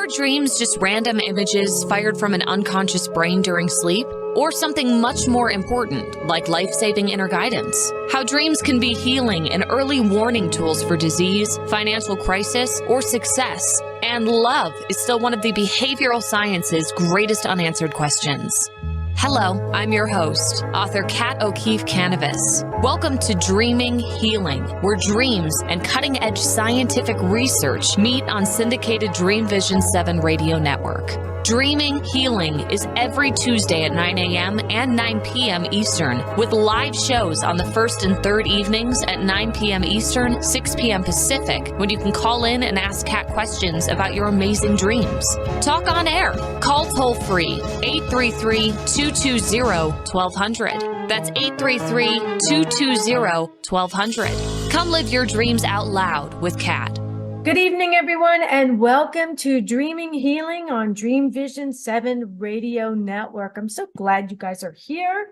Are dreams just random images fired from an unconscious brain during sleep? Or something much more important, like life-saving inner guidance? How dreams can be healing and early warning tools for disease, financial crisis, or success. And love is still one of the behavioral science's greatest unanswered questions. Hello, I'm your host, author Kat O'Keefe Kanavos. Welcome to Dreaming Healing, where dreams and cutting-edge scientific research meet on syndicated Dreamvisions 7 radio network. Dreaming Healing is every Tuesday at 9 a.m. and 9 p.m. Eastern, with live shows on the first and third evenings at 9 p.m. Eastern, 6 p.m. Pacific, when you can call in and ask Kat questions about your amazing dreams. Talk on air. Call toll-free 833-220-1200. That's 833-220-1200. Come live your dreams out loud with Kat. Good evening, everyone, and welcome to Dreaming Healing on Dreamvisions 7 Radio Network. I'm so glad you guys are here.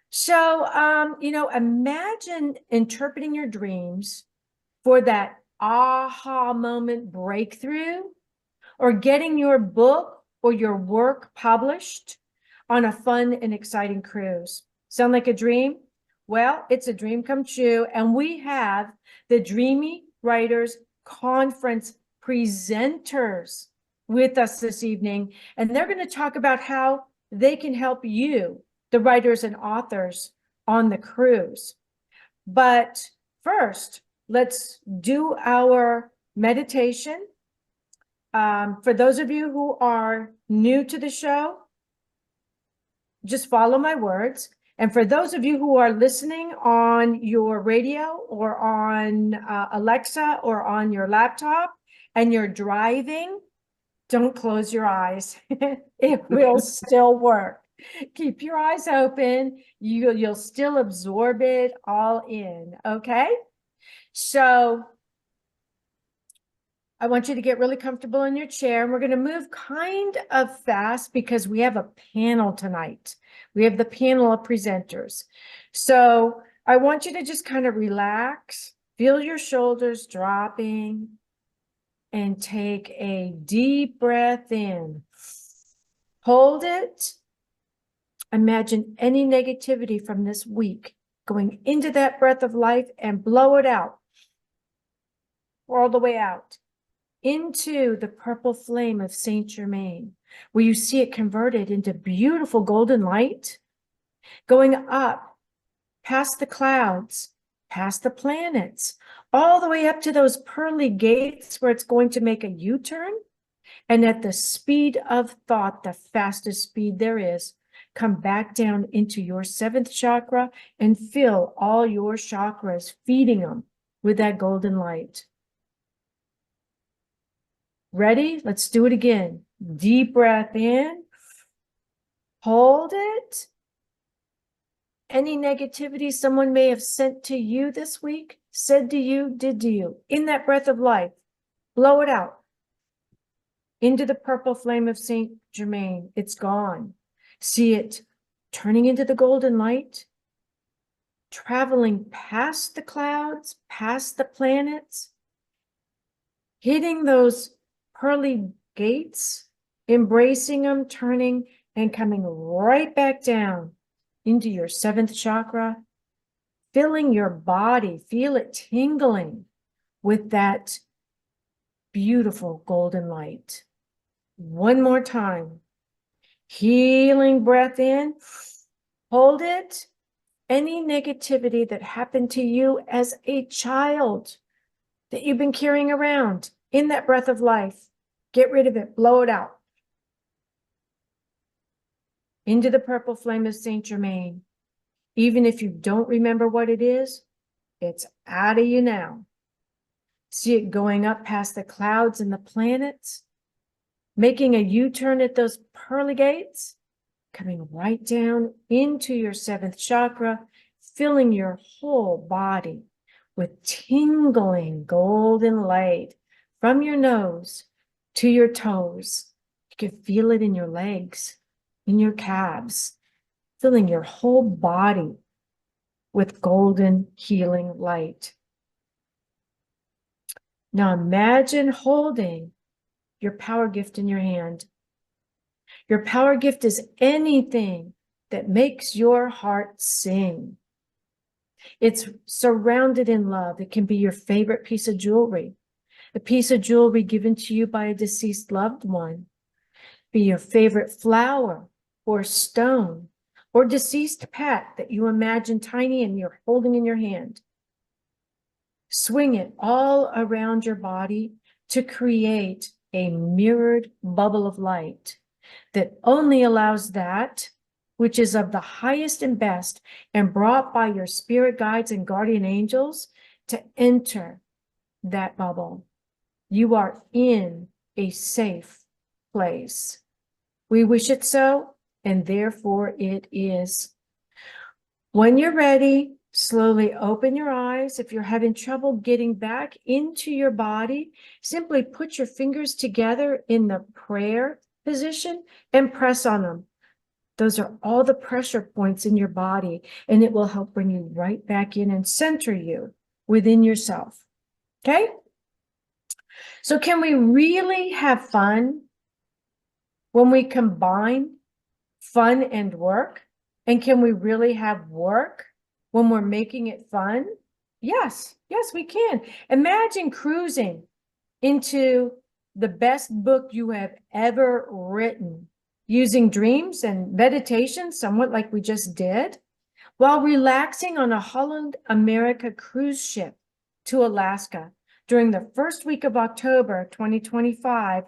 So, imagine interpreting your dreams for that aha moment breakthrough, or getting your book or your work published on a fun and exciting cruise. Sound like a dream? Well, it's a dream come true, and we have the Dreamy Writers Conference presenters with us this evening, and they're going to talk about how they can help you, the writers and authors, on the cruise. But first, let's do our meditation. For those of you who are new to the show, just follow my words. And for those of you who are listening on your radio or on Alexa or on your laptop and you're driving, don't close your eyes. It will still work. Keep your eyes open. You'll still absorb it all in, okay? So I want you to get really comfortable in your chair, and we're going to move kind of fast because we have a panel tonight. We have the panel of presenters. So I want you to just kind of relax, feel your shoulders dropping, and take a deep breath in. Hold it. Imagine any negativity from this week going into that breath of life and blow it out, all the way out, into the purple flame of Saint Germain, where you see it converted into beautiful golden light, going up past the clouds, past the planets, all the way up to those pearly gates where it's going to make a U-turn. And at the speed of thought, the fastest speed there is, come back down into your seventh chakra and fill all your chakras, feeding them with that golden light. Ready? Let's do it again. Deep breath in. Hold it. Any negativity someone may have sent to you this week, said to you, did to you, in that breath of life, blow it out into the purple flame of Saint Germain. It's gone. See it turning into the golden light, traveling past the clouds, past the planets, hitting those pearly gates, embracing them, turning, and coming right back down into your seventh chakra, filling your body, feel it tingling with that beautiful golden light. One more time. Healing breath in. Hold it. Any negativity that happened to you as a child that you've been carrying around in that breath of life, get rid of it, blow it out into the purple flame of Saint Germain. Even if you don't remember what it is, it's out of you now. See it going up past the clouds and the planets, making a U-turn at those pearly gates, coming right down into your seventh chakra, filling your whole body with tingling golden light from your nose to your toes. You can feel it in your legs, in your calves, filling your whole body with golden healing light. Now imagine holding your power gift in your hand. Your power gift is anything that makes your heart sing. It's surrounded in love. It can be your favorite piece of jewelry, a piece of jewelry given to you by a deceased loved one, be your favorite flower or stone or deceased pet that you imagine tiny and you're holding in your hand. Swing it all around your body to create a mirrored bubble of light that only allows that which is of the highest and best and brought by your spirit guides and guardian angels to enter that bubble. You are in a safe place. We wish it so, and therefore it is. When you're ready, slowly open your eyes. If you're having trouble getting back into your body, simply put your fingers together in the prayer position and press on them. Those are all the pressure points in your body, and it will help bring you right back in and center you within yourself. Okay? So can we really have fun when we combine fun and work? And can we really have work when we're making it fun? Yes, yes, we can. Imagine cruising into the best book you have ever written, using dreams and meditation, somewhat like we just did, while relaxing on a Holland America cruise ship to Alaska during the first week of October 2025.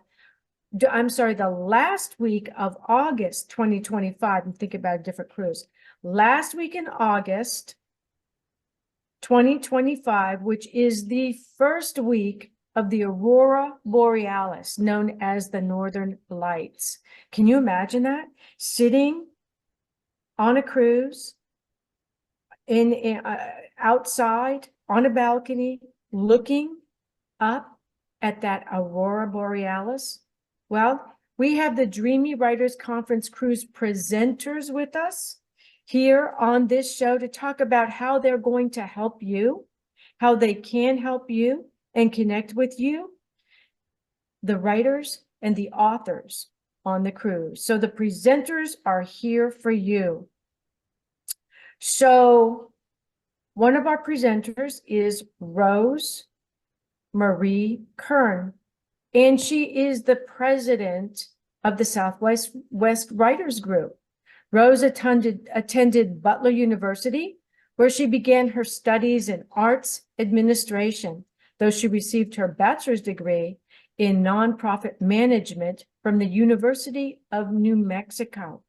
I'm sorry, the last week of August 2025. I'm thinking about a different cruise. Last week in August 2025, which is the first week of the Aurora Borealis, known as the Northern Lights. Can you imagine that? Sitting on a cruise, outside on a balcony, looking up at that Aurora Borealis. Well, we have the Dreamy Writers Conference Cruise presenters with us here on this show to talk about how they're going to help you, how they can help you and connect with you, the writers and the authors on the cruise. So the presenters are here for you. So one of our presenters is Rose Marie Kern, and she is the president of the Southwest Writers Group. Rose attended Butler University, where she began her studies in arts administration, though she received her bachelor's degree in nonprofit management from the University of New Mexico.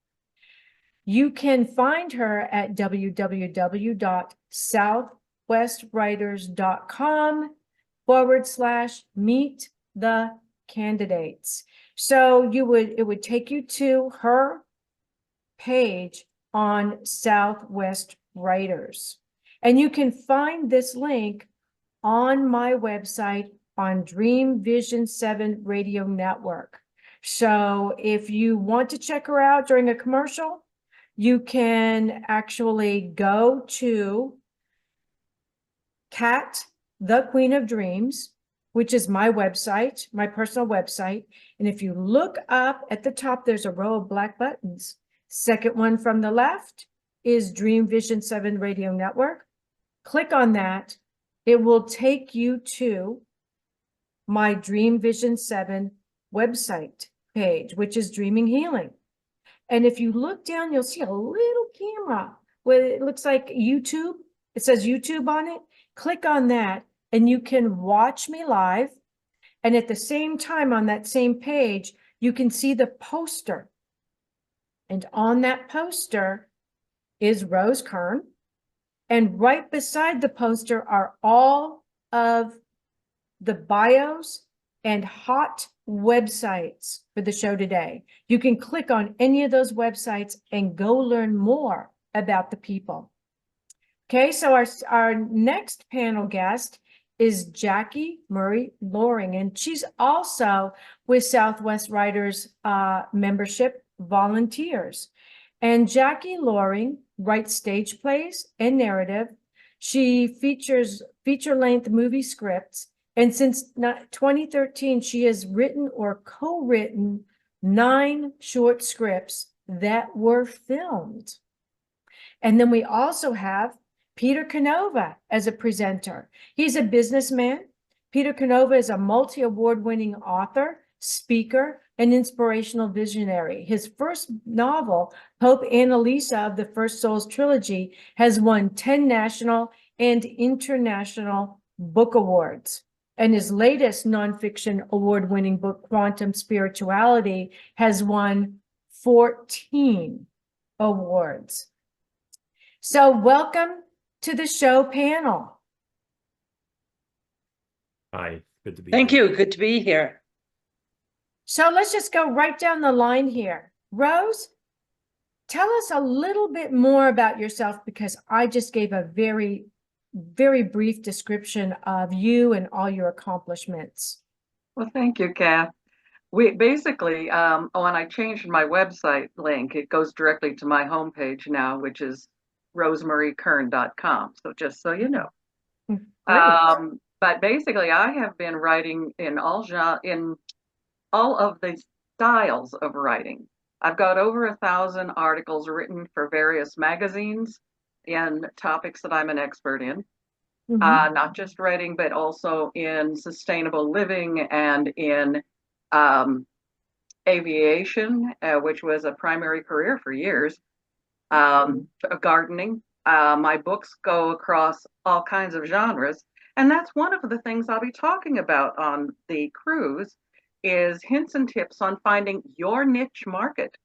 You can find her at www.southwestwriters.com/meet the candidates. So it would take you to her page on Southwest Writers. And you can find this link on my website on Dreamvisions 7 Radio Network. So if you want to check her out during a commercial, you can actually go to Kat, the Queen of Dreams, which is my website, my personal website. And if you look up at the top, there's a row of black buttons. Second one from the left is Dreamvision 7 Radio Network. Click on that. It will take you to my Dreamvision 7 website page, which is Dreaming Healing. And if you look down, you'll see a little camera where it looks like YouTube. It says YouTube on it. Click on that and you can watch me live. And at the same time on that same page, you can see the poster. And on that poster is Rose Kern. And right beside the poster are all of the bios and hot websites for the show today. You can click on any of those websites and go learn more about the people. Okay, so our next panel guest is Jackie Murray Loring, and she's also with Southwest Writers membership volunteers. And Jackie Loring writes stage plays and narrative. She features feature-length movie scripts And since 2013, she has written or co-written 9 short scripts that were filmed. And then we also have Peter Canova as a presenter. He's a businessman. Peter Canova is a multi-award-winning author, speaker, and inspirational visionary. His first novel, Pope Annalisa of the First Souls trilogy, has won 10 national and international book awards. And his latest nonfiction award-winning book, Quantum Spirituality, has won 14 awards. So welcome to the show panel. Hi, good to be Thank here. you. Good to be here. So let's just go right down the line here. Rose, tell us a little bit more about yourself, because I just gave a very, very brief description of you and all your accomplishments. Well, thank you, Kath. We basically, when I changed my website link, it goes directly to my homepage now, which is rosemariekern.com. So just so you know. Great. But basically, I have been writing in all of the styles of writing. I've got over 1,000 articles written for various magazines in topics that I'm an expert in. Not just writing, but also in sustainable living and in aviation, which was a primary career for years, gardening. My books go across all kinds of genres. And that's one of the things I'll be talking about on the cruise is hints and tips on finding your niche market,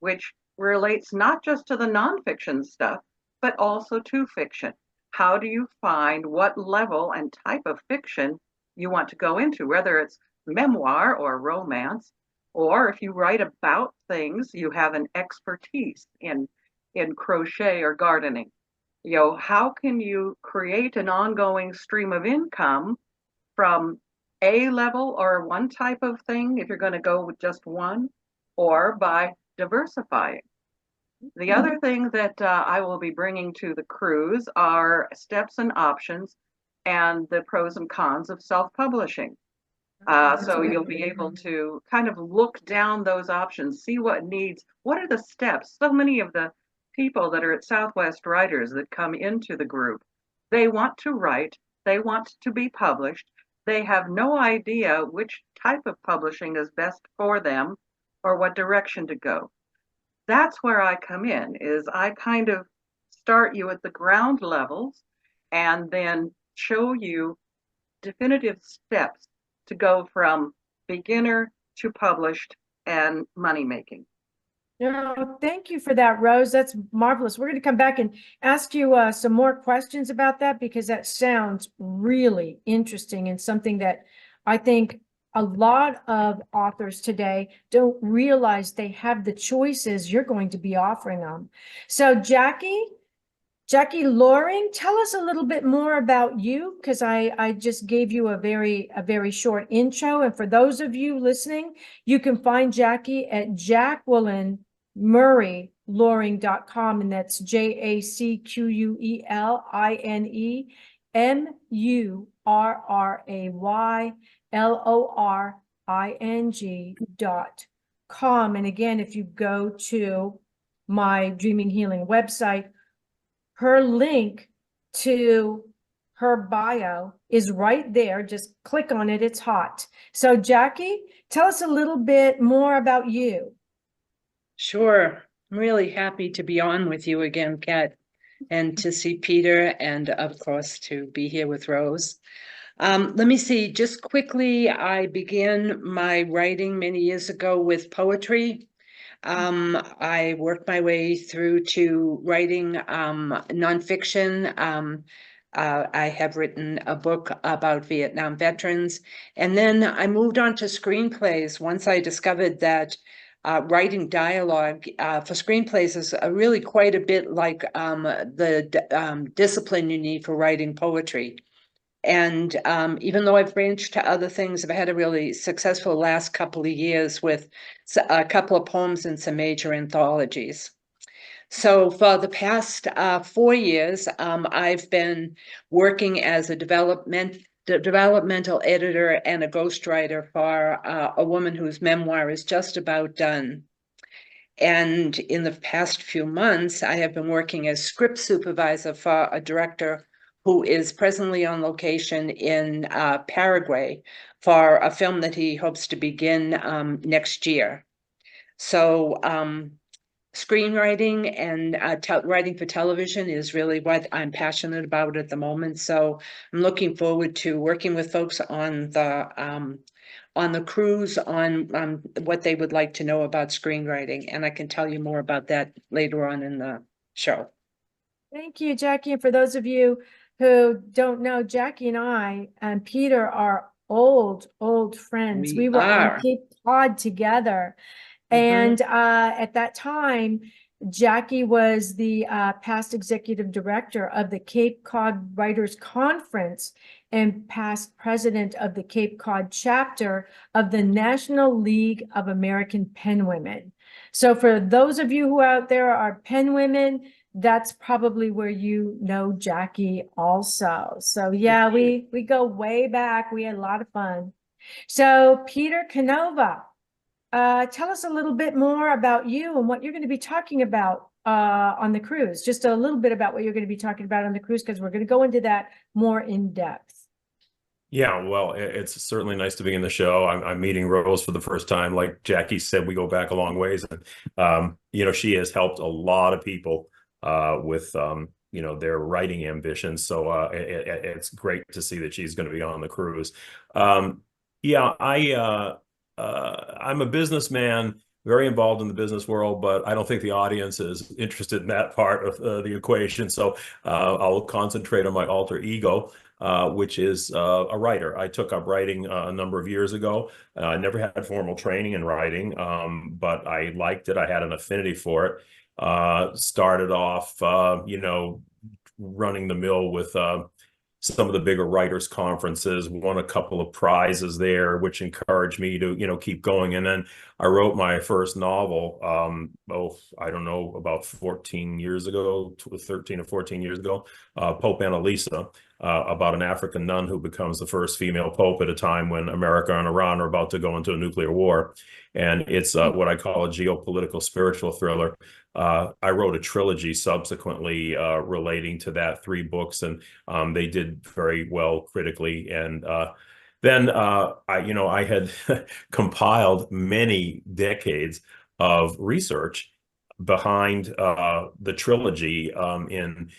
which relates not just to the nonfiction stuff, but also to fiction. How do you find what level and type of fiction you want to go into, whether it's memoir or romance, or if you write about things, you have an expertise in crochet or gardening. You know, how can you create an ongoing stream of income from a level or one type of thing if you're going to go with just one, or by diversifying? The other thing that I will be bringing to the cruise are steps and options and the pros and cons of self-publishing. So you'll be able to kind of look down those options, see what are the steps. So many of the people that are at Southwest Writers that come into the group, they want to write, they want to be published, they have no idea which type of publishing is best for them or what direction to go. That's where I come in, is I kind of start you at the ground levels and then show you definitive steps to go from beginner to published and money making. Thank you for that, Rose. That's marvelous. We're going to come back and ask you some more questions about that, because that sounds really interesting and something that I think a lot of authors today don't realize they have the choices you're going to be offering them. So Jackie Loring, tell us a little bit more about you, because I just gave you a very short intro. And for those of you listening, you can find Jackie at jacquelinemurrayloring.com, and that's JACQUELINEMURRAYLORING.com. And again, if you go to my Dreaming Healing website, her link to her bio is right there. Just click on it. It's hot. So Jackie, tell us a little bit more about you. Sure. I'm really happy to be on with you again, Kat, and to see Peter, and of course to be here with Rose. Let me see, just quickly, I began my writing many years ago with poetry. I worked my way through to writing nonfiction. I have written a book about Vietnam veterans, and then I moved on to screenplays once I discovered that writing dialogue for screenplays is really quite a bit like the discipline you need for writing poetry. And even though I've branched to other things, I've had a really successful last couple of years with a couple of poems and some major anthologies. So for the past 4 years, I've been working as a developmental developmental editor and a ghostwriter for a woman whose memoir is just about done. And in the past few months, I have been working as script supervisor for a director who is presently on location in Paraguay for a film that he hopes to begin next year. So screenwriting and writing for television is really what I'm passionate about at the moment. So I'm looking forward to working with folks on the cruise on what they would like to know about screenwriting. And I can tell you more about that later on in the show. Thank you, Jackie. And for those of you who don't know, Jackie and I and Peter are old friends. We were on Cape Cod together. And at that time, Jackie was the past executive director of the Cape Cod Writers Conference and past president of the Cape Cod chapter of the National League of American Penwomen. So for those of you who out there are penwomen, that's probably where you know Jackie also. So yeah, we go way back. We had a lot of fun. So Peter Kanova, tell us a little bit more about you and what you're going to be talking about on the cruise. Just a little bit about what you're going to be talking about on the cruise, because we're going to go into that more in depth. Yeah, well, it's certainly nice to be in the show. I'm meeting Rose for the first time. Like Jackie said, we go back a long ways. And, she has helped a lot of people with, their writing ambitions. So it's great to see that she's going to be on the cruise. I'm a businessman, very involved in the business world, but I don't think the audience is interested in that part of the equation. So I'll concentrate on my alter ego, which is a writer. I took up writing a number of years ago. I never had formal training in writing, but I liked it. I had an affinity for it. Started off, running the mill with some of the bigger writers conferences, won a couple of prizes there, which encouraged me to, keep going. And then I wrote my first novel, I don't know, about 14 years ago, 13 or 14 years ago, Pope Annalisa, about an African nun who becomes the first female pope at a time when America and Iran are about to go into a nuclear war. And it's what I call a geopolitical spiritual thriller. I wrote a trilogy subsequently relating to that, 3 books, and they did very well critically. And then I had compiled many decades of research behind the trilogy in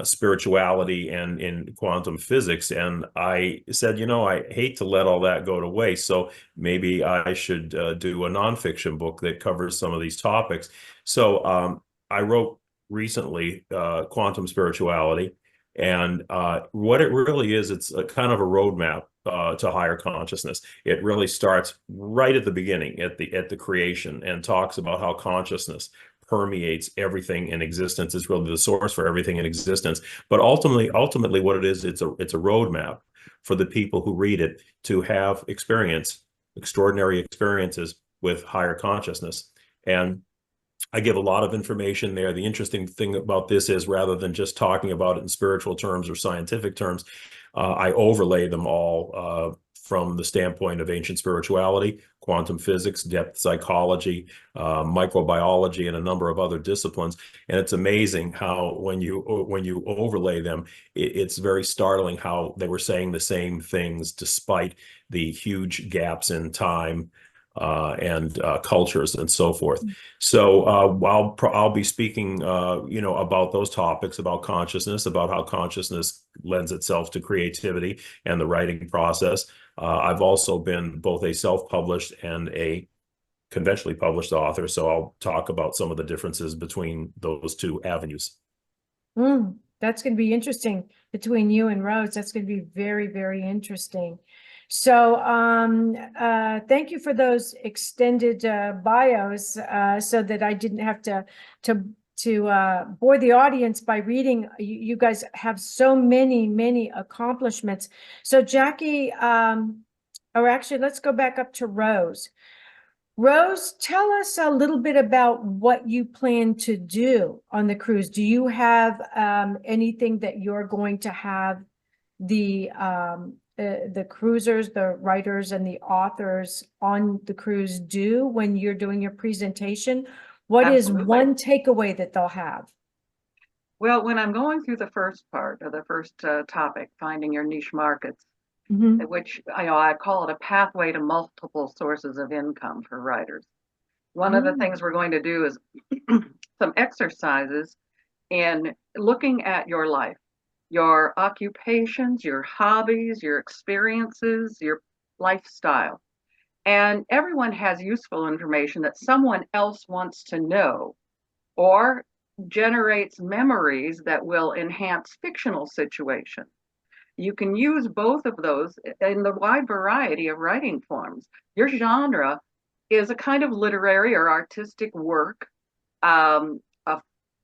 spirituality and in quantum physics. And I said, I hate to let all that go to waste. So maybe I should do a nonfiction book that covers some of these topics. So I wrote recently Quantum Spirituality. And what it really is, it's a kind of a roadmap to higher consciousness. It really starts right at the beginning, at the creation, and talks about how consciousness permeates everything in existence. Is really the source for everything in existence. But ultimately what it is, it's a roadmap for the people who read it to have extraordinary experiences with higher consciousness. And I give a lot of information there. The interesting thing about this is, rather than just talking about it in spiritual terms or scientific terms, I overlay them all from the standpoint of ancient spirituality, quantum physics, depth psychology, microbiology, and a number of other disciplines. And it's amazing how when you overlay them, it's very startling how they were saying the same things despite the huge gaps in time and cultures and so forth. So I'll be speaking, about those topics, about consciousness, about how consciousness lends itself to creativity and the writing process. I've also been both a self-published and a conventionally published author, so I'll talk about some of the differences between those two avenues. That's going to be interesting between you and Rose. That's going to be very, very interesting. So thank you for those extended bios so that I didn't have to bore the audience by reading. You guys have so many accomplishments. So Jackie, or actually, let's go back up to Rose. Rose, tell us a little bit about what you plan to do on the cruise. Do you have anything that you're going to have the the cruisers, the writers and the authors on the cruise do when you're doing your presentation? What is Absolutely. one takeaway that they'll have? Well, when I'm going through the first part of the first topic, finding your niche markets, Mhm. which I call it a pathway to multiple sources of income for writers. One of the things we're going to do is some exercises in looking at your life, your occupations, your hobbies, your experiences, your lifestyle. And everyone has useful information that someone else wants to know or generates memories that will enhance fictional situations. You can use both of those in the wide variety of writing forms. Your genre is a kind of literary or artistic work, a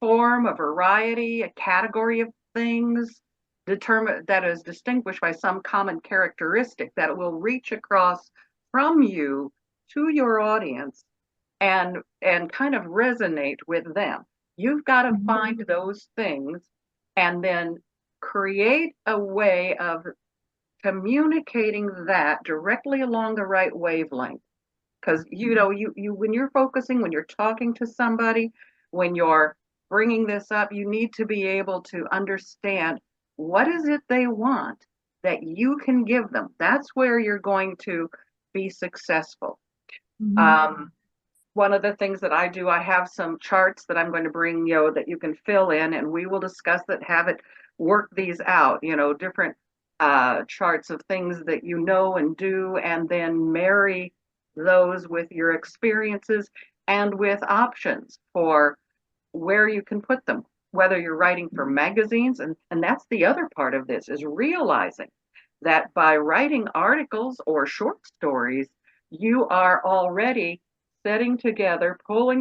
form, a variety, a category of things determined that is distinguished by some common characteristic that it will reach across from you to your audience and kind of resonate with them. You've got to find those things and then create a way of communicating that directly along the right wavelength. Because you when you're focusing, when you're talking to somebody, when you're bringing this up, you need to be able to understand what is it they want that you can give them. That's where you're going to be successful. One of the things that I do, I have some charts that I'm going to bring you that you can fill in, and we will discuss that, have it work these out, different charts of things that you know and do, and then marry those with your experiences and with options for where you can put them, whether you're writing for magazines. And that's the other part of this, is realizing that by writing articles or short stories, you are already pulling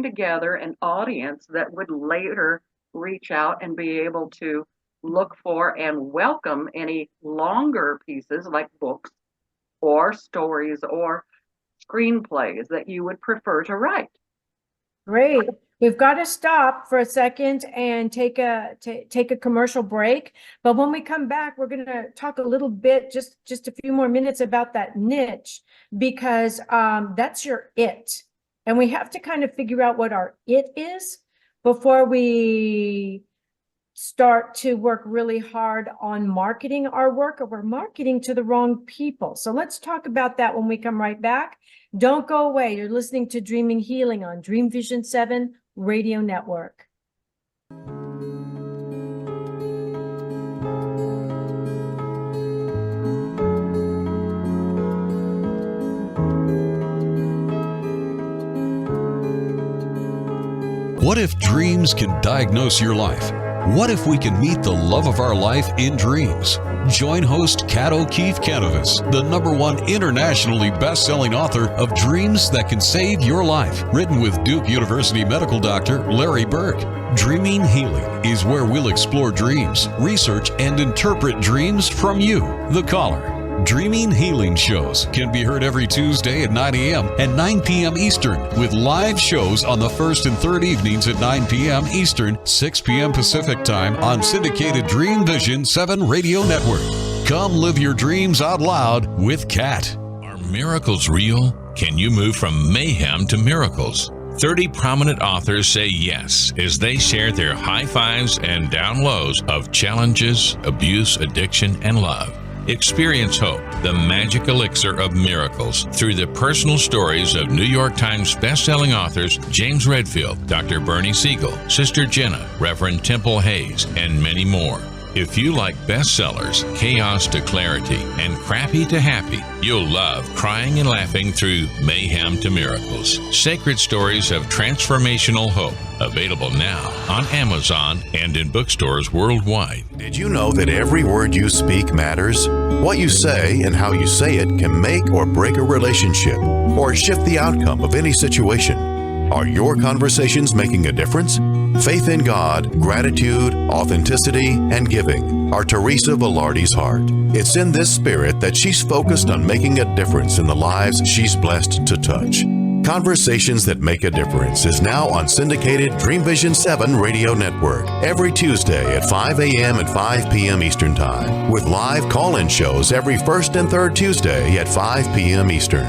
together an audience that would later reach out and be able to look for and welcome any longer pieces like books or stories or screenplays that you would prefer to write. Great. We've got to stop for a second and take a commercial break. But when we come back, we're going to talk a little bit, just a few more minutes about that niche, because that's your it. And we have to kind of figure out what our it is before we start to work really hard on marketing our work, or we're marketing to the wrong people. So let's talk about that when we come right back. Don't go away. You're listening to Dreaming Healing on Dreamvision 7 Radio Network. What if dreams can diagnose your life? What if we can meet the love of our life in dreams? Join host Kat O'Keefe Kanavos, the #1 internationally best-selling author of Dreams That Can Save Your Life, written with Duke University medical doctor Larry Burke. Dreaming Healing is where we'll explore dreams, research, and interpret dreams from you, the caller. Dreaming Healing shows can be heard every Tuesday at 9 a.m. and 9 p.m. Eastern, with live shows on the first and third evenings at 9 p.m. Eastern, 6 p.m. Pacific Time on syndicated Dreamvisions 7 Radio Network. Come live your dreams out loud with Kat. Are miracles real? Can you move from mayhem to miracles? 30 prominent authors say yes as they share their high fives and down lows of challenges, abuse, addiction, and love. Experience hope, the magic elixir of miracles, through the personal stories of New York Times bestselling authors James Redfield, Dr. Bernie Siegel, Sister Jenna, Reverend Temple Hayes, and many more. If you like bestsellers, chaos to clarity, and crappy to happy, you'll love crying and laughing through mayhem to miracles. Sacred stories of transformational hope. Available now on Amazon and in bookstores worldwide. Did you know that every word you speak matters? What you say and how you say it can make or break a relationship or shift the outcome of any situation. Are your conversations making a difference? Faith in God, gratitude, authenticity, and giving are Teresa Velarde's heart. It's in this spirit that she's focused on making a difference in the lives she's blessed to touch. Conversations That Make a Difference is now on syndicated Dreamvision 7 radio network every Tuesday at 5 a.m. and 5 p.m. Eastern Time, with live call-in shows every first and third Tuesday at 5 p.m. Eastern.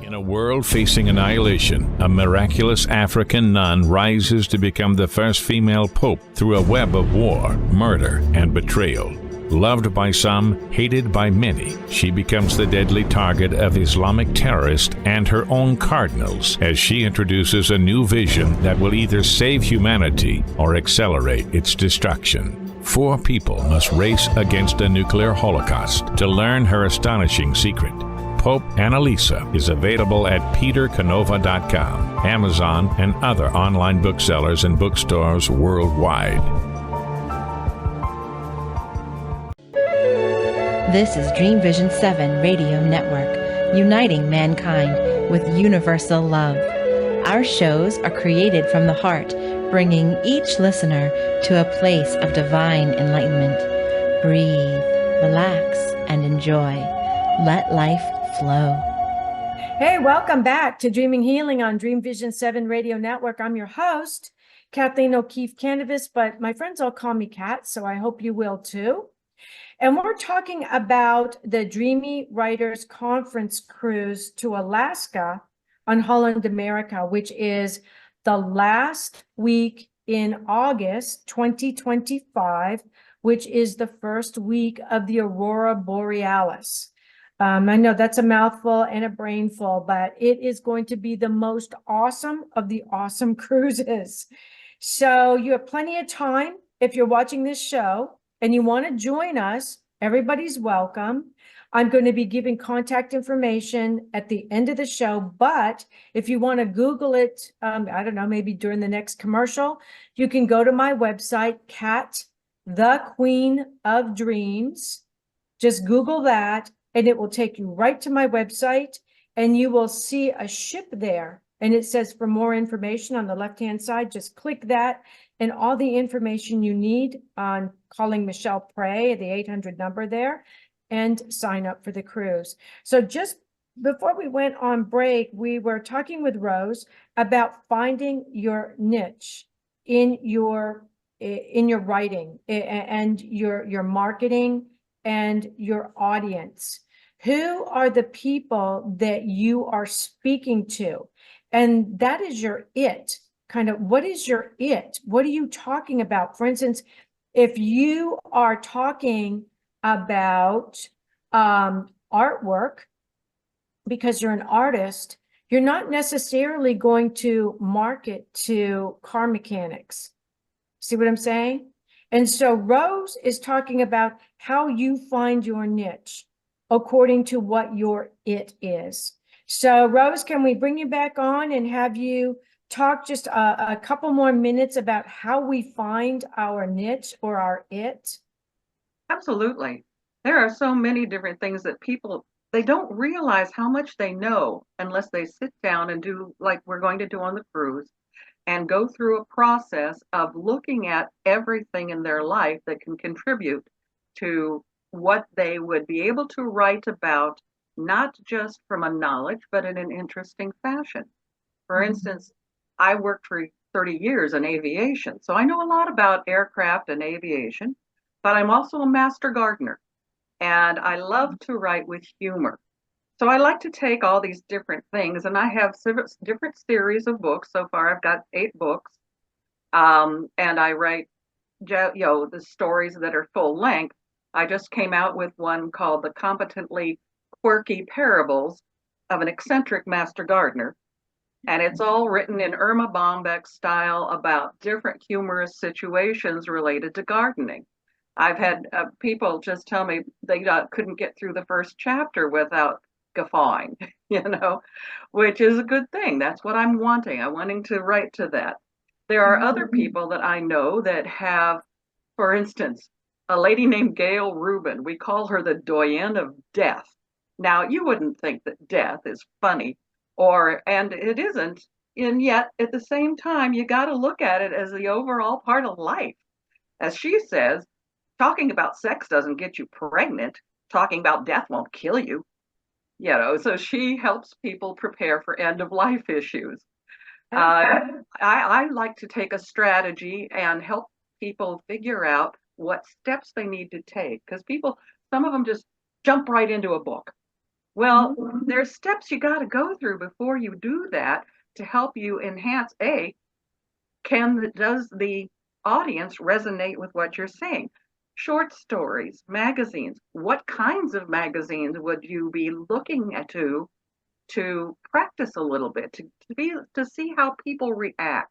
In a world facing annihilation, a miraculous African nun rises to become the first female pope through a web of war, murder, and betrayal. Loved by some, hated by many, she becomes the deadly target of Islamic terrorists and her own cardinals as she introduces a new vision that will either save humanity or accelerate its destruction. 4 people must race against a nuclear holocaust to learn her astonishing secret. Pope Annalisa is available at petercanova.com, Amazon, and other online booksellers and bookstores worldwide. This is Dreamvision 7 Radio Network, uniting mankind with universal love. Our shows are created from the heart, bringing each listener to a place of divine enlightenment. Breathe, relax, and enjoy. Let life flow. Hey, welcome back to Dreaming Healing on Dreamvision 7 Radio Network. I'm your host, Kathleen O'Keefe Kanavos, but my friends all call me Kat, so I hope you will too. And we're talking about the Dreamy Writers Conference Cruise to Alaska on Holland America, which is the last week in August 2025, which is the first week of the Aurora Borealis. I know that's a mouthful and a brainful, but it is going to be the most awesome of the awesome cruises. So you have plenty of time if you're watching this show and you want to join us. Everybody's welcome. I'm going to be giving contact information at the end of the show, but if you want to Google it, I don't know, maybe during the next commercial, you can go to my website, Kat, the Queen of Dreams. Just Google that, and it will take you right to my website, and you will see a ship there. And it says for more information on the left-hand side, just click that, and all the information you need on calling Michelle Prey, the 800 number there, and sign up for the cruise. So just before we went on break, we were talking with Rose about finding your niche in your writing and your marketing and your audience. Who are the people that you are speaking to? And that is your it. Kind of, what is your it? What are you talking about? For instance, if you are talking about artwork, because you're an artist, you're not necessarily going to market to car mechanics. See what I'm saying? And so Rose is talking about how you find your niche according to what your it is. So Rose, can we bring you back on and have you talk just a couple more minutes about how we find our niche or our it? Absolutely. There are so many different things that people, they don't realize how much they know unless they sit down and do like we're going to do on the cruise and go through a process of looking at everything in their life that can contribute to what they would be able to write about, not just from a knowledge, but in an interesting fashion. For instance, I worked for 30 years in aviation, so I know a lot about aircraft and aviation, but I'm also a master gardener, and I love to write with humor. So I like to take all these different things, and I have different series of books. So far, I've got 8 books, and I write, the stories that are full length. I just came out with one called The Competently Quirky Parables of an Eccentric Master Gardener. And it's all written in Irma Bombeck style about different humorous situations related to gardening. I've had people just tell me they couldn't get through the first chapter without guffawing, which is a good thing. That's what I'm wanting. I'm wanting to write to that. There are other people that I know that have, for instance, a lady named Gail Rubin. We call her the doyenne of death. Now, you wouldn't think that death is funny, and it isn't, and yet at the same time, you got to look at it as the overall part of life. As she says, talking about sex doesn't get you pregnant. Talking about death won't kill you. So she helps people prepare for end of life issues. Okay. I like to take a strategy and help people figure out what steps they need to take, because some of them just jump right into a book. Well, there's steps you got to go through before you do that to help you enhance. Does the audience resonate with what you're saying? Short stories, magazines. What kinds of magazines would you be looking at to practice a little bit, to see how people react?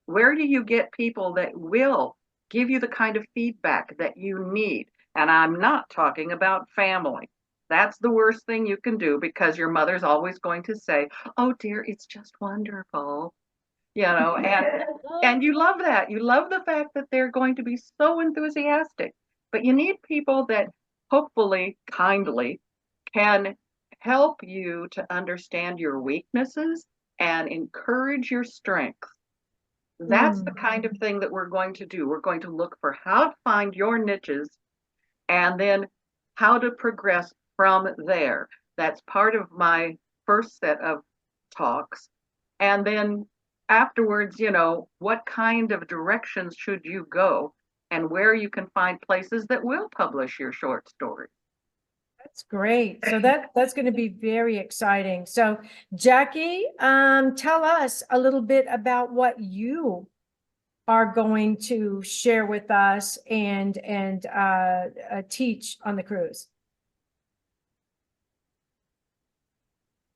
Where do you get people that will give you the kind of feedback that you need? And I'm not talking about family. That's the worst thing you can do, because your mother's always going to say, "Oh dear, it's just wonderful." And you love that. You love the fact that they're going to be so enthusiastic. But you need people that hopefully kindly can help you to understand your weaknesses and encourage your strengths. That's the kind of thing that we're going to do. We're going to look for how to find your niches and then how to progress from there. That's part of my first set of talks. And then afterwards, what kind of directions should you go, and where you can find places that will publish your short stories. That's great. So that's going to be very exciting. So Jackie, tell us a little bit about what you are going to share with us and teach on the cruise.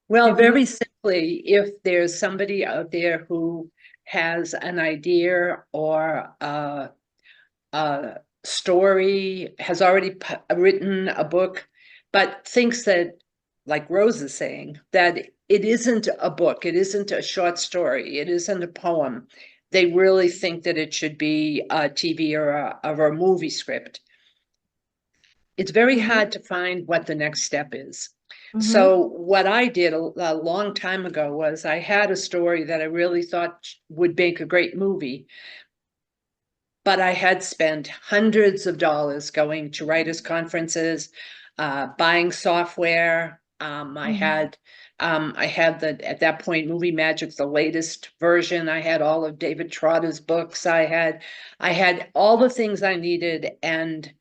Well, very simply, if there's somebody out there who has an idea or a story, has already written a book, but thinks that, like Rose is saying, that it isn't a book, it isn't a short story, it isn't a poem. They really think that it should be a TV or a movie script. It's very hard to find what the next step is. So what I did a long time ago was I had a story that I really thought would make a great movie, but I had spent hundreds of dollars going to writers' conferences, buying software. I had at that point, Movie Magic, the latest version. I had all of David Trotter's books. I had all the things I needed, and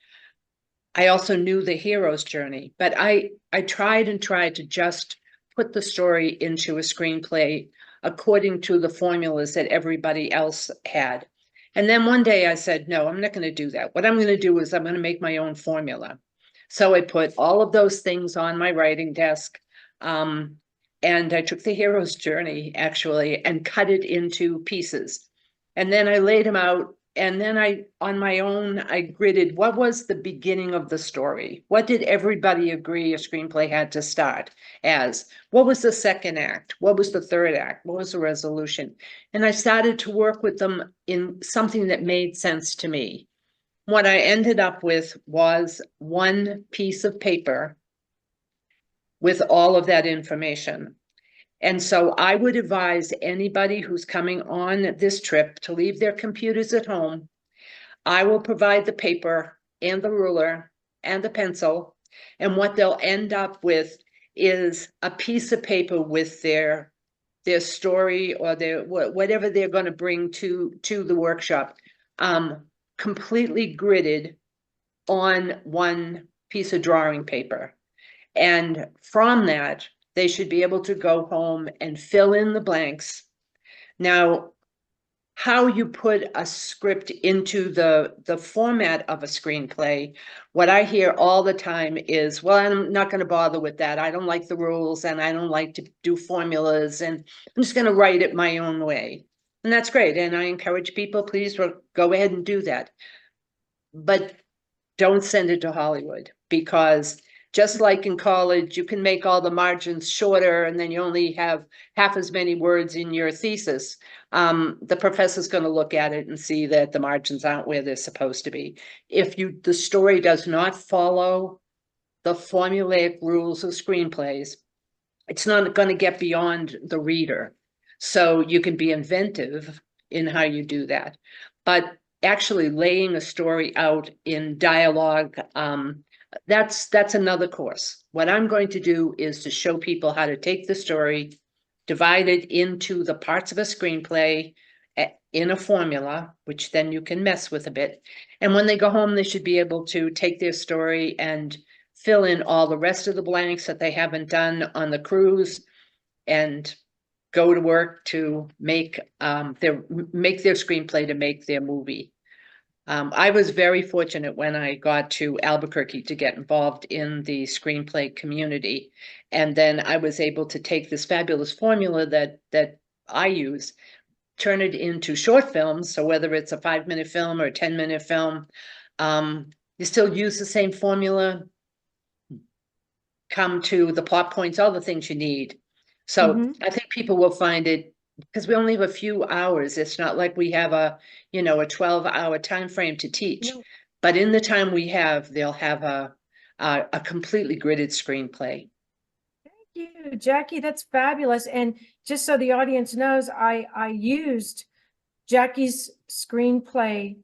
I also knew the hero's journey, but I tried to just put the story into a screenplay according to the formulas that everybody else had. And then one day I said, no, I'm not going to do that. What I'm going to do is I'm going to make my own formula. So I put all of those things on my writing desk. And I took the hero's journey actually and cut it into pieces. And then I laid them out. And then on my own, I gridded what was the beginning of the story? What did everybody agree a screenplay had to start as? What was the second act? What was the third act? What was the resolution? And I started to work with them in something that made sense to me. What I ended up with was one piece of paper with all of that information. And so I would advise anybody who's coming on this trip to leave their computers at home. I will provide the paper and the ruler and the pencil. And what they'll end up with is a piece of paper with their story or their whatever they're going to bring to the workshop, completely gridded on one piece of drawing paper. And from that, they should be able to go home and fill in the blanks. Now, how you put a script into the format of a screenplay, what I hear all the time is, well, I'm not going to bother with that. I don't like the rules and I don't like to do formulas, and I'm just going to write it my own way. And that's great. And I encourage people, please go ahead and do that. But don't send it to Hollywood, because just like in college, you can make all the margins shorter and then you only have half as many words in your thesis. The professor's going to look at it and see that the margins aren't where they're supposed to be. If the story does not follow the formulaic rules of screenplays, it's not going to get beyond the reader. So you can be inventive in how you do that. But actually laying a story out in dialogue, That's another course. What I'm going to do is to show people how to take the story, divide it into the parts of a screenplay in a formula, which then you can mess with a bit. And when they go home, they should be able to take their story and fill in all the rest of the blanks that they haven't done on the cruise, and go to work to make their screenplay, to make their movie. I was very fortunate when I got to Albuquerque to get involved in the screenplay community. And then I was able to take this fabulous formula that I use, turn it into short films. So whether it's a 5-minute film or a 10-minute film, you still use the same formula, come to the plot points, all the things you need. So I think people will find it, because we only have a few hours. It's not like we have a 12-hour time frame to teach. No. But in the time we have, they'll have a completely gridded screenplay. Thank you, Jackie. That's fabulous. And just so the audience knows, I used Jackie's screenplay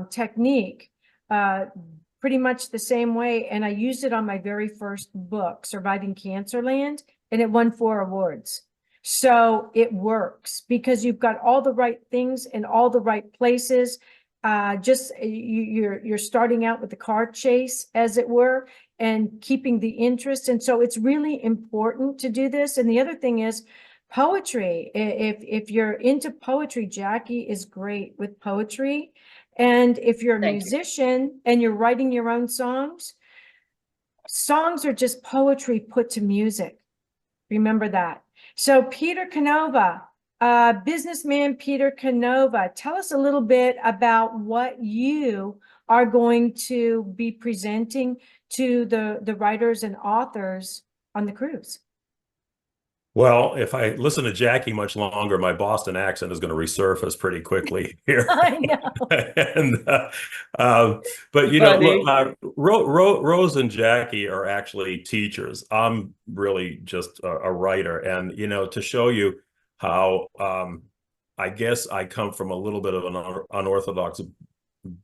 technique pretty much the same way. And I used it on my very first book, Surviving Cancerland, and it won 4 awards. So it works because you've got all the right things in all the right places. You're starting out with the car chase, as it were, and keeping the interest. And so it's really important to do this. And the other thing is poetry. If you're into poetry, Jackie is great with poetry. And if you're a musician and you're writing your own songs are just poetry put to music. Remember that. So Peter Canova, businessman Peter Canova, tell us a little bit about what you are going to be presenting to the writers and authors on the cruise. Well, if I listen to Jackie much longer, my Boston accent is going to resurface pretty quickly here. I know. But look, Rose and Jackie are actually teachers. I'm really just a writer, and to show you how I guess I come from a little bit of an unorthodox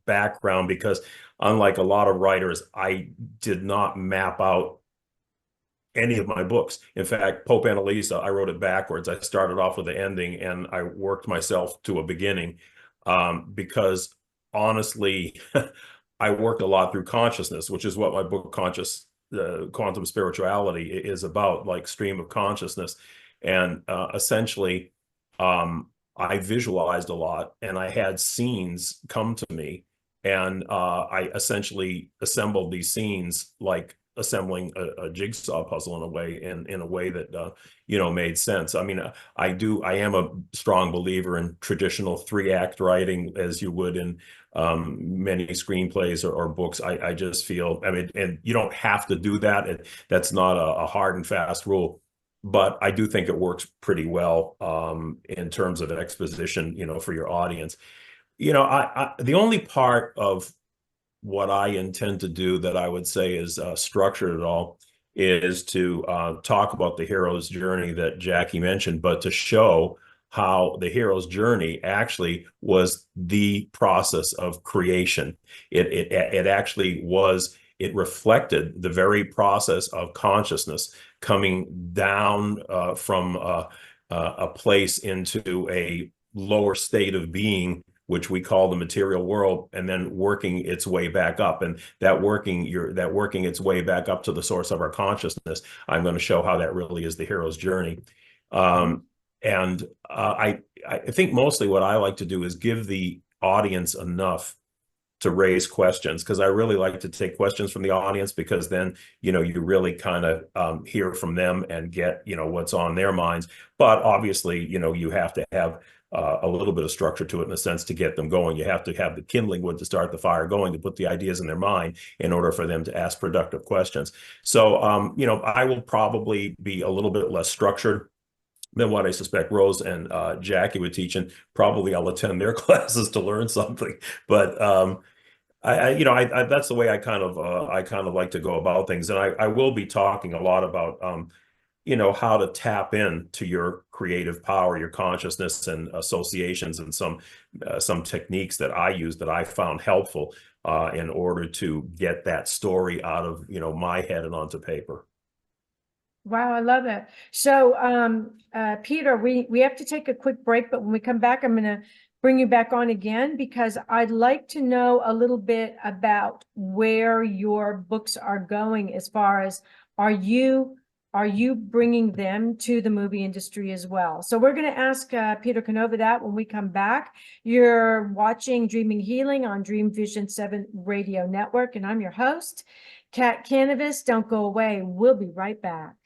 background, because unlike a lot of writers, I did not map out any of my books. In fact, Pope Annalisa, I wrote it backwards. I started off with the ending and I worked myself to a beginning, because honestly, I worked a lot through consciousness, which is what my book Quantum Spirituality is about, like stream of consciousness. And essentially, I visualized a lot, and I had scenes come to me, and I essentially assembled these scenes like assembling a jigsaw puzzle in a way that made sense. I mean, I am a strong believer in traditional 3-act writing, as you would in many screenplays or books. I just feel, I mean, and you don't have to do that. That's not a hard and fast rule, but I do think it works pretty well in terms of exposition, for your audience. The only part of what I intend to do that I would say is structured at all is to talk about the hero's journey that Jackie mentioned, but to show how the hero's journey actually was the process of creation. It actually was, it reflected the very process of consciousness coming down from a place into a lower state of being, which we call the material world, and then working its way back up. And that working its way back up to the source of our consciousness, I'm going to show how that really is the hero's journey. And I think mostly what I like to do is give the audience enough to raise questions, because I really like to take questions from the audience, because then, you really kind of hear from them and get, what's on their minds. But obviously, you have to have a little bit of structure to it, in a sense, to get them going. You have to have the kindling wood to start the fire going, to put the ideas in their mind in order for them to ask productive questions. So, I will probably be a little bit less structured than what I suspect Rose and Jackie would teach, and probably I'll attend their classes to learn something. But that's the way I kind of like to go about things. And I will be talking a lot about how to tap into your creative power, your consciousness, and associations, and some techniques that I use that I found helpful. in order to get that story out of, my head and onto paper. Wow, I love it. So, Peter, we have to take a quick break, but when we come back, I'm going to bring you back on again because I'd like to know a little bit about where your books are going as far as are you bringing them to the movie industry as well? So we're going to ask Peter Kanova that when we come back. You're watching Dreaming Healing on Dreamvisions 7 Radio Network, and I'm your host, Kat Kanavos. Don't go away. We'll be right back.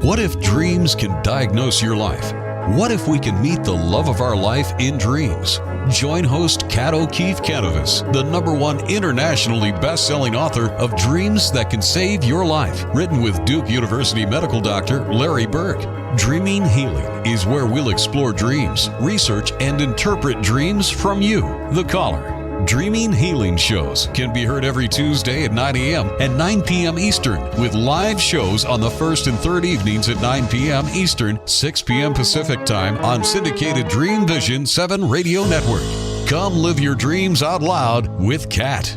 What if dreams can diagnose your life? What if we can meet the love of our life in dreams? Join host Kat Kanavos, the #1 internationally best-selling author of Dreams That Can Save Your Life, written with Duke University medical doctor Larry Burke. Dreaming Healing is where we'll explore dreams, research, and interpret dreams from you, the caller. Dreaming Healing shows can be heard every Tuesday at 9 a.m. and 9 p.m. Eastern, with live shows on the first and third evenings at 9 p.m. Eastern, 6 p.m. Pacific Time on syndicated Dreamvisions 7 Radio Network. Come live your dreams out loud with Kat.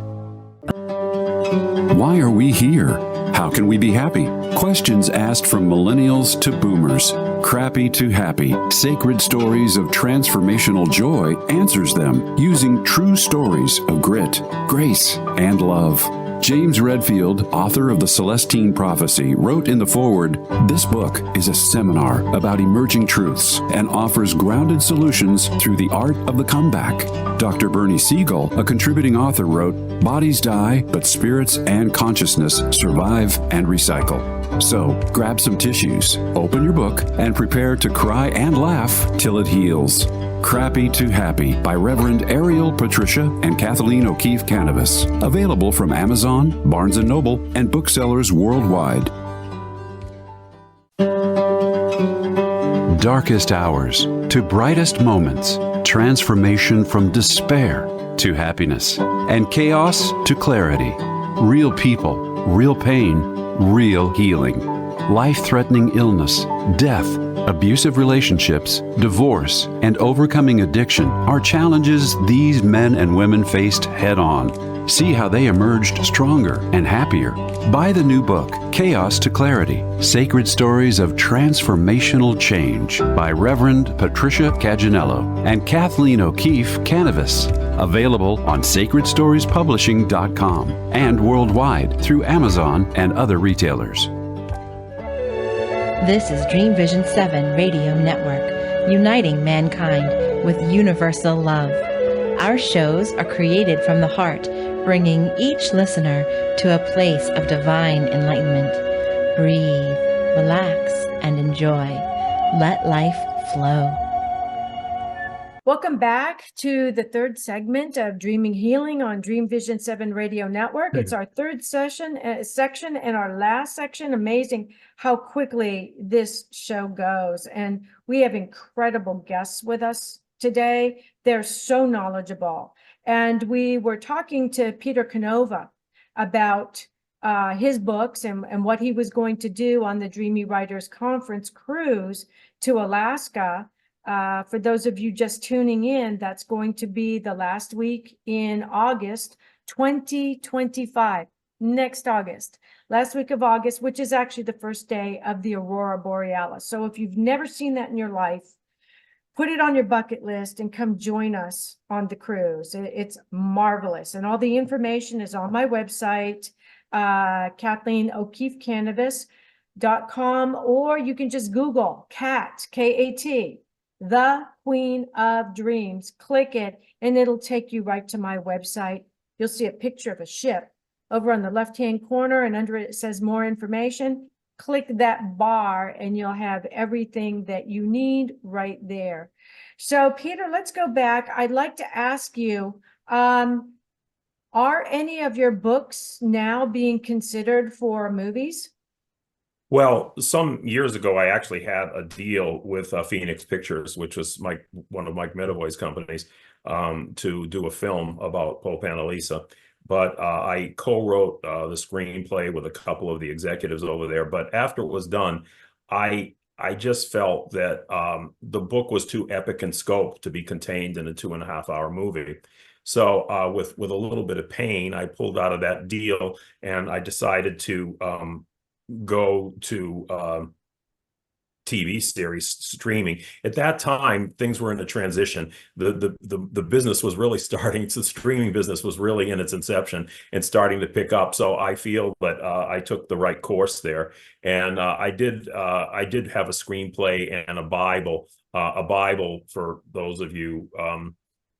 Why are we here? How can we be happy? Questions asked from millennials to boomers. Crappy to happy. Sacred Stories of Transformational Joy answers them using true stories of grit, grace, and love. James Redfield, author of The Celestine Prophecy, wrote in the foreword, "This book is a seminar about emerging truths and offers grounded solutions through the art of the comeback." Dr. Bernie Siegel, a contributing author, wrote, "Bodies die, but spirits and consciousness survive and recycle." So, grab some tissues, open your book, and prepare to cry and laugh till it heals. Crappy to Happy by Reverend Ariel Patricia and Kathleen O'Keefe Kanavos. Available from Amazon, Barnes & Noble, and booksellers worldwide. Darkest hours to brightest moments. Transformation from despair to happiness. And chaos to clarity. Real people, real pain, real healing. Life-threatening illness, death, abusive relationships, divorce, and overcoming addiction are challenges these men and women faced head-on. See how they emerged stronger and happier. Buy the new book, Chaos to Clarity, Sacred Stories of Transformational Change by Reverend Patricia Caginello and Kathleen O'Keefe Kanavos. Available on sacredstoriespublishing.com and worldwide through Amazon and other retailers. This is Dreamvisions 7 Radio Network, uniting mankind with universal love. Our shows are created from the heart, bringing each listener to a place of divine enlightenment. Breathe, relax, and enjoy. Let life flow. Welcome back to the third segment of Dreaming Healing on Dreamvisions 7 Radio Network. It's our third section and our last section. Amazing how quickly this show goes. And we have incredible guests with us today. They're so knowledgeable. And we were talking to Peter Kanova about his books and what he was going to do on the Dreamy Writers Conference Cruise to Alaska. For those of you just tuning in, that's going to be the last week in August 2025, next August, last week of August, which is actually the first day of the Aurora Borealis. So if you've never seen that in your life, put it on your bucket list and come join us on the cruise. It's marvelous. And all the information is on my website, KathleenO'KeefeKanavos.com, or you can just Google Kat, K-A-T, the Queen of Dreams. Click it and it'll take you right to my website. You'll see a picture of a ship over on the left-hand corner, and under it says more information. Click that bar and you'll have everything that you need right there. So Peter, let's go back. I'd like to ask you, are any of your books now being considered for movies? Well, some years ago, I actually had a deal with Phoenix Pictures, which was one of Mike Medavoy's companies, to do a film about Pope Annalisa. but I co-wrote the screenplay with a couple of the executives over there. But after it was done, I just felt that the book was too epic in scope to be contained in a 2.5 hour movie. So with a little bit of pain, I pulled out of that deal, and I decided to go to TV series streaming. At that time, things were in a transition. The business was really starting. The streaming business was really in its inception and starting to pick up. So I feel that I took the right course there, and I did have a screenplay and a Bible. A Bible, for those of you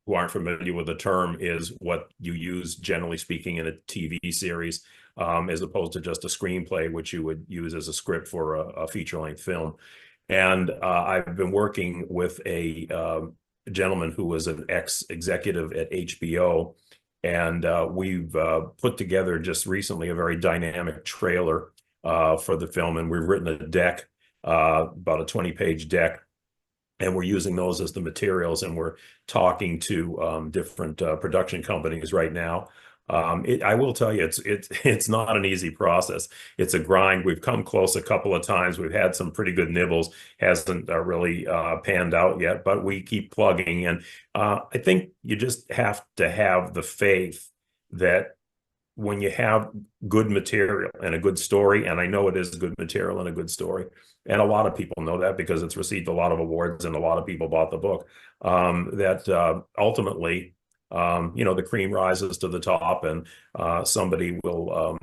who aren't familiar with the term, is what you use, generally speaking, in a TV series, as opposed to just a screenplay, which you would use as a script for a feature-length film. And I've been working with a gentleman who was an ex-executive at HBO, and we've put together just recently a very dynamic trailer for the film, and we've written a deck, about a 20-page deck, and we're using those as the materials, and we're talking to different production companies right now. I will tell you, it's not an easy process. It's a grind. We've come close a couple of times. We've had some pretty good nibbles. Hasn't really panned out yet, but we keep plugging. And I think you just have to have the faith that when you have good material and a good story, and I know it is good material and a good story, and a lot of people know that because it's received a lot of awards and a lot of people bought the book, that ultimately, the cream rises to the top, and somebody will,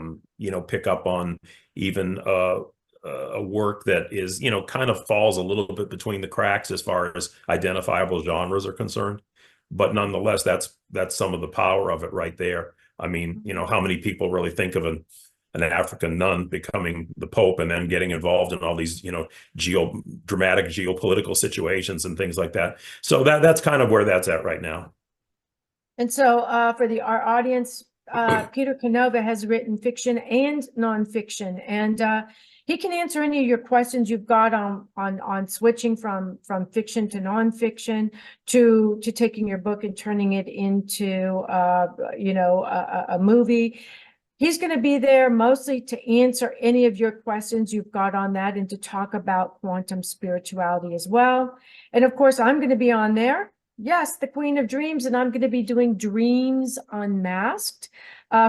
pick up on even a work that is, kind of falls a little bit between the cracks as far as identifiable genres are concerned. But nonetheless, that's some of the power of it right there. I mean, how many people really think of an African nun becoming the Pope and then getting involved in all these, dramatic geopolitical situations and things like that. So that's kind of where that's at right now. And so for our audience, Peter Kanova has written fiction and nonfiction, and he can answer any of your questions you've got on switching from fiction to nonfiction, to taking your book and turning it into a movie. He's going to be there mostly to answer any of your questions you've got on that, and to talk about quantum spirituality as well. And of course, I'm going to be on there. Yes, the Queen of Dreams, and I'm going to be doing Dreams Unmasked.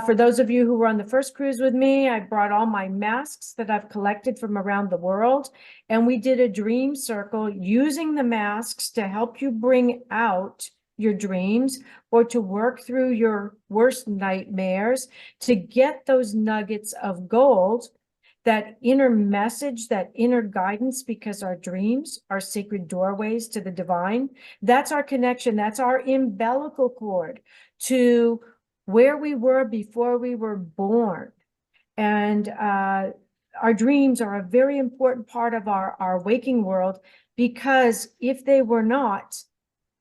For those of you who were on the first cruise with me, I brought all my masks that I've collected from around the world, and we did a dream circle using the masks to help you bring out your dreams, or to work through your worst nightmares, to get those nuggets of gold, that inner message, that inner guidance, because our dreams are sacred doorways to the divine. That's our connection. That's our umbilical cord to where we were before we were born. And our dreams are a very important part of our waking world, because if they were not,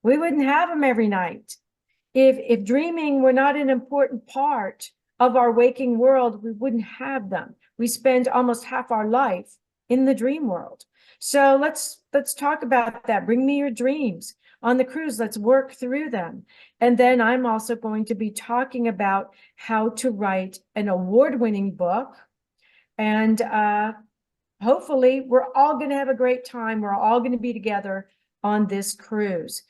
we wouldn't have them every night. If dreaming were not an important part of our waking world, we wouldn't have them. We spend almost half our life in the dream world. So let's talk about that. Bring me your dreams on the cruise. Let's work through them. And then I'm also going to be talking about how to write an award-winning book. And hopefully we're all going to have a great time. We're all going to be together on this cruise.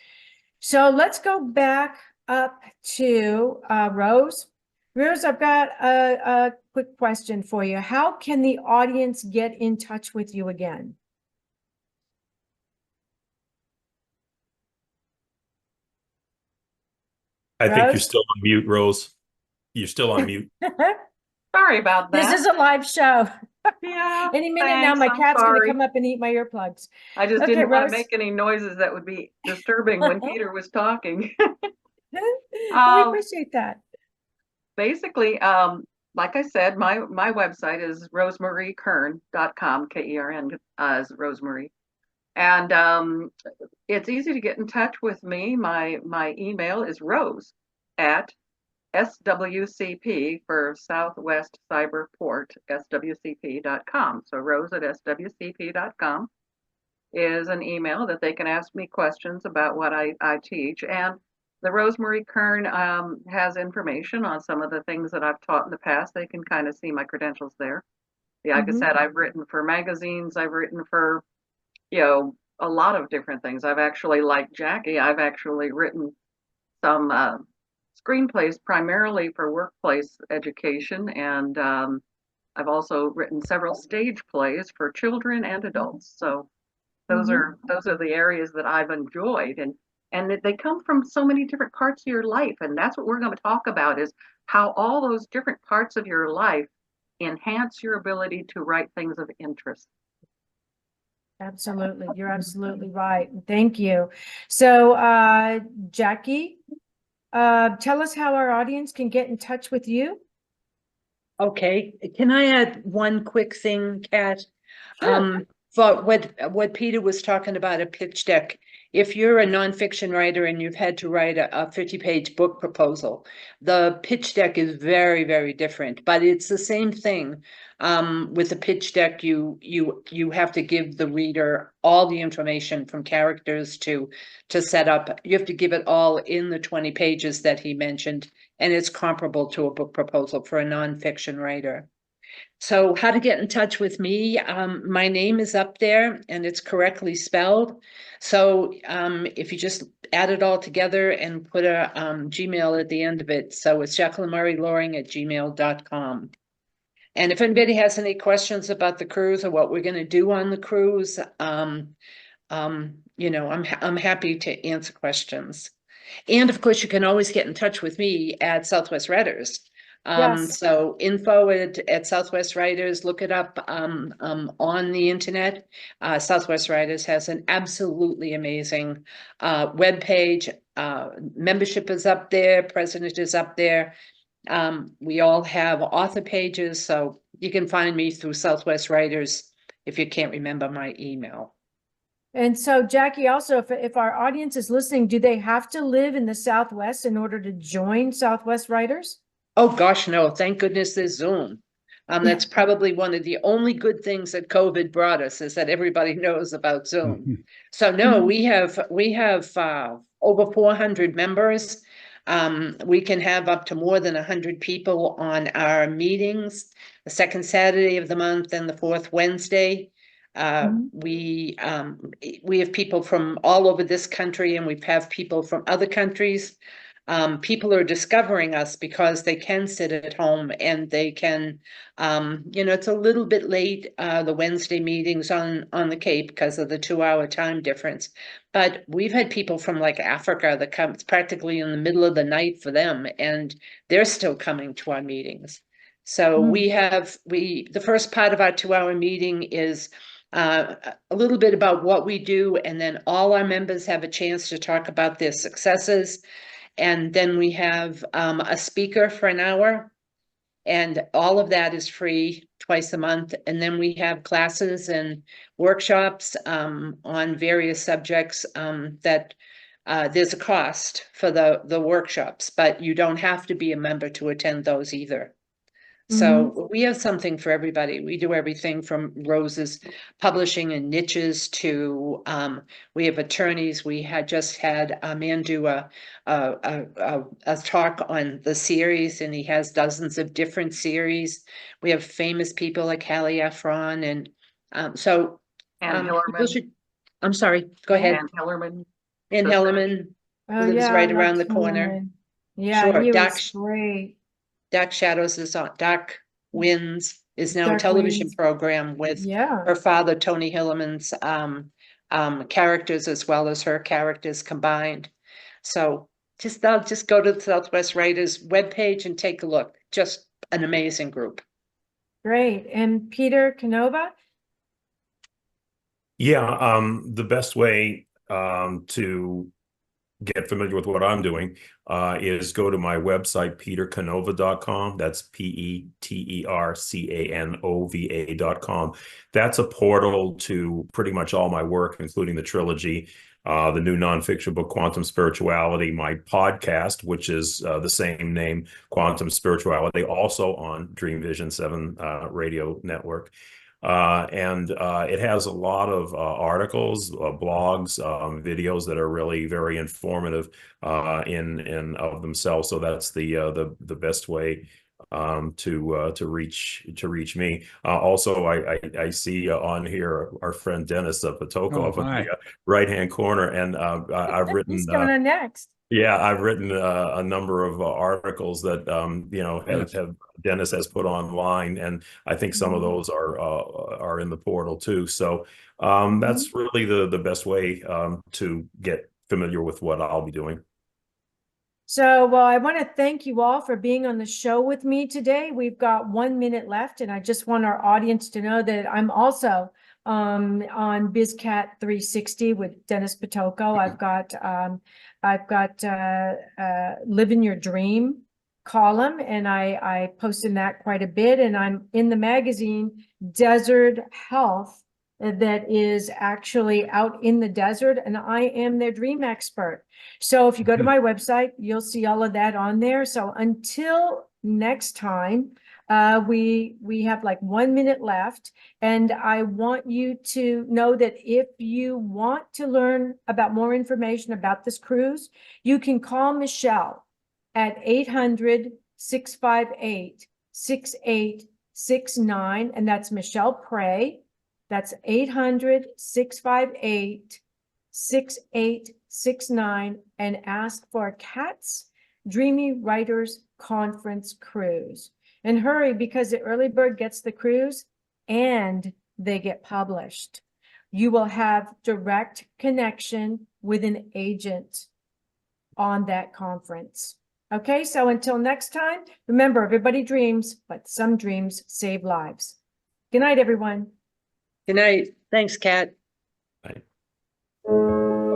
So let's go back up to Rose. Rose, I've got a quick question for you. How can the audience get in touch with you again? I think you're still on mute, Rose. You're still on mute. Sorry about that. This is a live show. Yeah. Any minute now, my I'm cat's going to sorry. come up and eat my earplugs. I just Okay, didn't want Rose. to make any noises that would be disturbing when Peter was talking. We appreciate that. Basically, like I said, my website is rosemariekern.com, Kern as Rosemary. And it's easy to get in touch with me. My email is rose at SWCP for Southwest Cyberport, SWCP.com. So rose at SWCP.com is an email that they can ask me questions about what I teach. And the Rosemary Kern has information on some of the things that I've taught in the past. They can kind of see my credentials there. Yeah, like I said, I've written for magazines. I've written for, a lot of different things. I've actually, like Jackie, I've actually written some screenplays primarily for workplace education, and I've also written several stage plays for children and adults. So those are the areas that I've enjoyed, and they come from so many different parts of your life, and that's what we're going to talk about, is how all those different parts of your life enhance your ability to write things of interest. Absolutely. You're absolutely right. Thank you. So, Jackie, tell us how our audience can get in touch with you. Okay, can I add one quick thing, Kat? Sure. For what Peter was talking about, a pitch deck. If you're a nonfiction writer and you've had to write a 50-page book proposal, the pitch deck is very, very different, but it's the same thing. With the pitch deck, you have to give the reader all the information from characters to set up. You have to give it all in the 20 pages that he mentioned, and it's comparable to a book proposal for a nonfiction writer. So how to get in touch with me, my name is up there and it's correctly spelled. So if you just add it all together and put a Gmail at the end of it. So it's jacquelinemurrayloring@gmail.com. And if anybody has any questions about the cruise or what we're going to do on the cruise, I'm happy to answer questions. And of course, you can always get in touch with me at Southwest Writers. Yes. So info at Southwest Writers, look it up on the internet. Southwest Writers has an absolutely amazing webpage. Membership is up there, president is up there. We all have author pages, so you can find me through Southwest Writers if you can't remember my email. And so, Jackie, also, if our audience is listening, do they have to live in the Southwest in order to join Southwest Writers? Oh, gosh, no. Thank goodness there's Zoom. That's probably one of the only good things that COVID brought us, is that everybody knows about Zoom. So no, we have over 400 members. We can have up to more than 100 people on our meetings, the second Saturday of the month and the fourth Wednesday. We have people from all over this country, and we have people from other countries. People are discovering us because they can sit at home and they can, it's a little bit late, the Wednesday meetings on the Cape because of the 2-hour time difference. But we've had people from like Africa that come, it's practically in the middle of the night for them, and they're still coming to our meetings. So the first part of our 2-hour meeting is a little bit about what we do, and then all our members have a chance to talk about their successes. And then we have a speaker for an hour, and all of that is free twice a month. And then we have classes and workshops on various subjects that there's a cost for the workshops, but you don't have to be a member to attend those either. So we have something for everybody. We do everything from Rose's publishing and niches to we have attorneys. We had just had a man do a talk on the series, and he has dozens of different series. We have famous people like Hallie Efron, and I'm sorry, go ahead. Ann Hillerman. Ann Hillerman lives right around the corner. Yeah, sure. he was great. Dark Shadows is on. Dark Winds is now a television program with her father, Tony Hillerman's characters as well as her characters combined. So just go to the Southwest Writers webpage and take a look. Just an amazing group. Great. And Peter Canova? Yeah, the best way to get familiar with what I'm doing is go to my website, petercanova.com. That's PETERCANOVA.com. That's a portal to pretty much all my work, including the trilogy, the new nonfiction book, Quantum Spirituality, my podcast, which is the same name, Quantum Spirituality, also on Dreamvision 7 radio network. and it has a lot of articles, blogs, videos that are really very informative in of themselves. So that's the best way to reach me. Also, I see on here our friend Dennis Patoko up in the right-hand corner, and I've written. Who's going on next? Yeah, I've written a number of articles that have Dennis has put online, and I think some of those are in the portal too. So that's really the best way to get familiar with what I'll be doing. So, well, I want to thank you all for being on the show with me today. We've got 1 minute left, and I just want our audience to know that I'm also on BizCat 360 with Dennis Patoko. I've got Living Your Dream column, and I post in that quite a bit. And I'm in the magazine Desert Health that is actually out in the desert, and I am their dream expert. So if you go to my website, you'll see all of that on there. So until next time, we have like 1 minute left, and I want you to know that if you want to learn about more information about this cruise, you can call Michelle at 800-658-6869, and that's Michelle Prey. That's 800-658-6869, and ask for Kat's Dreamy Writers Conference Cruise. And hurry, because the early bird gets the cruise and they get published. You will have direct connection with an agent on that conference. Okay, so until next time, remember, everybody dreams, but some dreams save lives. Good night, everyone. Good night. Thanks, Kat. Bye.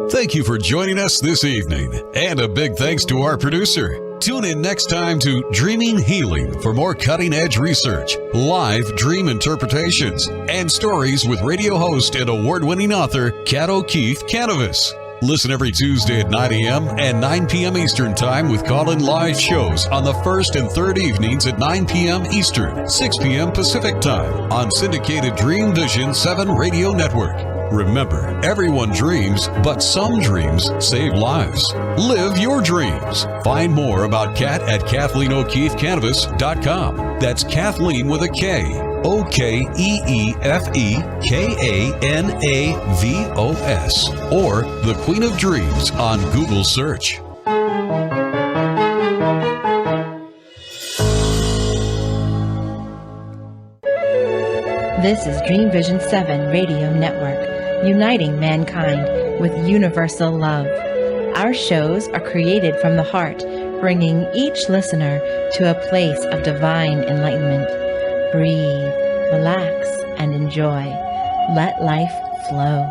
Thank you for joining us this evening, and a big thanks to our producer. Tune in next time to Dreaming Healing for more cutting-edge research, live dream interpretations, and stories with radio host and award-winning author Kat Kanavos. Listen every Tuesday at 9 a.m. and 9 p.m. Eastern Time with call-in live shows on the first and third evenings at 9 p.m. Eastern, 6 p.m. Pacific Time on syndicated Dreamvisions 7 Radio Network. Remember, everyone dreams, but some dreams save lives. Live your dreams. Find more about Kat at KathleenO'KeefeKanavos.com. That's Kathleen with a K. OKEEFEKANAVOS, or The Queen of Dreams on Google search. This is Dreamvision 7 Radio Network, uniting mankind with universal love. Our shows are created from the heart, bringing each listener to a place of divine enlightenment. Breathe, relax, and enjoy. Let life flow.